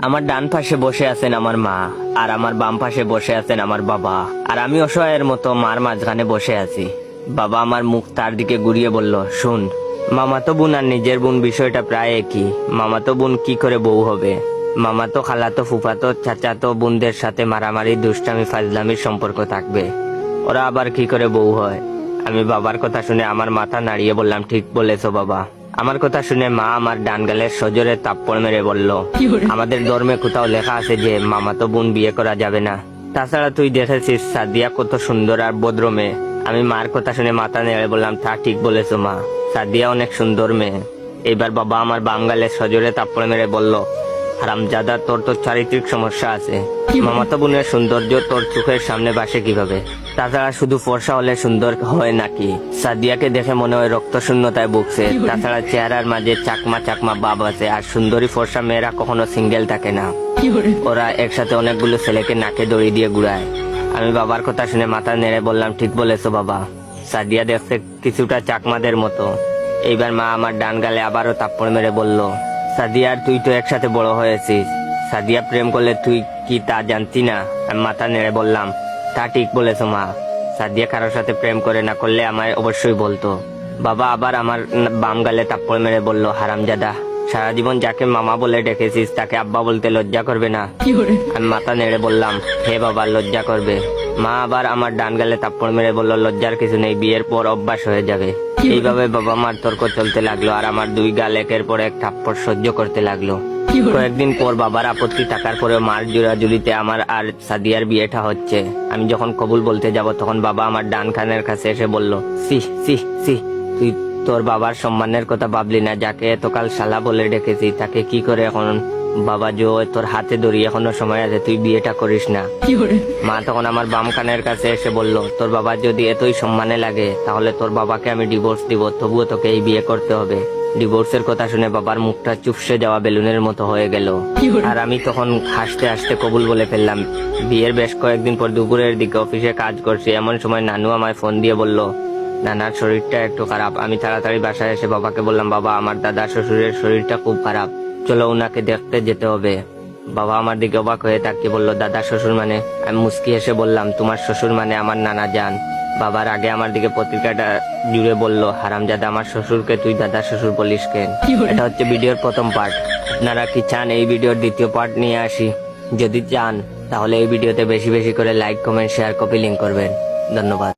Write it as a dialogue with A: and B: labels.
A: আমার ডান পাশে বসে আছেন আমার মা, আর আমার বাম পাশে বসে আছেন আমার বাবা, আর আমি অসহায়ের মতো মার মাঝখানে বসে আছি। বাবা আমার মুখ তার দিকে ঘুরিয়ে বলল, শুন, মামাতো বোন আর নিজের বোন বিষয়টা প্রায় একই। মামাতো বোন কি করে বউ হবে? মামাতো, খালাতো, ফুফাতো, চাচাতো বোনদের সাথে মারামারি, দুষ্টামি, ফাজলামির সম্পর্ক থাকবে, ওরা আবার কি করে বউ হয়? আমি বাবার কথা শুনে আমার মাথা নাড়িয়ে বললাম, ঠিক বলেছো বাবা। আমার কথা শুনে মা আমার ডান গালের সজোরে থাপ্পড় মেরে বলল, আমাদের ধর্মে কোথাও লেখা আছে যে মামাতো বোন বিয়ে করা যাবে না? তাছাড়া তুই দেখেছিস সাদিয়া কত সুন্দর আর ভদ্র মেয়ে। আমি মার কথা শুনে মাথা নেড়ে বললাম, তা ঠিক বলেছো মা, সাদিয়া অনেক সুন্দর মেয়ে। এবার বাবা আমার বাম গালের সজোরে থাপ্পড় মেরে বলল, হারামজাদা, তোর তো চারিত্রিক সমস্যা আছে। মামাতো বোনের সৌন্দর্য তোর চোখের সামনে ভাসে কিভাবে? তাছাড়া শুধু ফর্সা হলে সুন্দর হয় নাকি? সাদিয়াকে দেখে মনে হয় রক্ত শূন্যতায় ভুগছে। তাছাড়া চেহারার মাঝে চাকমা চাকমা ভাব আছে, আর সুন্দরী ফর্সা মেয়েরা কখনো সিঙ্গেল থাকে না, ওরা একসাথে অনেকগুলো ছেলেকে নাকে দড়ি দিয়ে ঘুরায়। আমি বাবার কথা শুনে মাথা নেড়ে বললাম, ঠিক বলেছো বাবা, সাদিয়া দেখতে কিছুটা চাকমাদের মতো। এইবার মা আমার ডান গালে আবারও থাপ্পড় মেরে বলল, সাদিয়া আর তুই তো একসাথে বড় হয়েছিস, সাদিয়া প্রেম করলে তুই কি তা জানতি না? আমি মাথা নেড়ে বললাম, তা ঠিক বলেছো মা, সাদিয়া কারোর সাথে প্রেম করে না, করলে আমায় অবশ্যই বলতো। বাবা আবার আমার বাম গালে থাপ্পড় মেরে বলল, হারামজাদা, সারা জীবন যাকে মামা বলে ডেকেছিস তাকে আব্বা বলতে লজ্জা করবে না? আমি মাথা নেড়ে বললাম, হে বাবা, লজ্জা করবে। মা আবার আমার ডান গালে থাপ্পড় মেরে বলল, লজ্জার কিছু নেই, বিয়ের পর অভ্যাস হয়ে যাবে। এইভাবে বাবা মার তর্ক চলতে লাগলো, আর আমার দুই গাল একের পর এক থাপ্পড় সহ্য করতে লাগলো। কয়েকদিন পর বাবার আপত্তি থাকার পরেও মার জোরাজুরিতে আমার আর সাদিয়ার বিয়েটা হচ্ছে। আমি যখন কবুল বলতে যাব তখন বাবা আমার ডান কানের কাছে এসে বলল, সি সি সি, তুই তোর বাবার সম্মানের কথা ভাবলি না? যাকে এতকাল শালা বলে ডেকেছি তাকে কি করে এখন বাবা জো? তোর হাতে ধরি, এখনো সময় আছে, তুই বিয়েটা করিস না। মা তখন আমার বাম কানের কাছে এসে বলল, তোর বাবা যদি এতই সম্মানে লাগে তাহলে তোর বাবাকে আমি ডিভোর্স দিব, তবুও তোকে এই বিয়ে করতে হবে। ডিভোর্সের কথা শুনে বাবার মুখটা চুপসে যাওয়া বেলুনের মতো হয়ে গেল, আর আমি তখন হাসতে হাসতে কবুল বলে ফেললাম। বিয়ের বেশ কয়েকদিন পর দুপুরের দিকে অফিসে কাজ করছি, এমন সময় নানু আমায় ফোন দিয়ে বলল, নানার শরীরটা একটু খারাপ। আমি তাড়াতাড়ি বাসায় এসে বাবাকে বললাম, বাবা, আমার দাদা শ্বশুরের শরীরটা খুব খারাপ, চলো ওনাকে দেখতে যেতে হবে। বাবা আমার দিকে অবাক হয়ে তাকিয়ে বলল, দাদা শ্বশুর মানে? আমি মুস্কি হেসে বললাম, তোমার শ্বশুর মানে আমার নানা যান। বাবার আগে আমার দিকে পত্রিকাটা জুড়ে বলল, হারামজাদা, আমার শ্বশুরকে তুই দাদা শ্বশুর বলিস কেন? এটা হচ্ছে ভিডিওর প্রথম পার্ট। আপনারা কি চান এই ভিডিওর দ্বিতীয় পার্ট নিয়ে আসি? যদি চান তাহলে এই ভিডিওতে বেশি বেশি করে like, comment, share, copy link করবেন। ধন্যবাদ।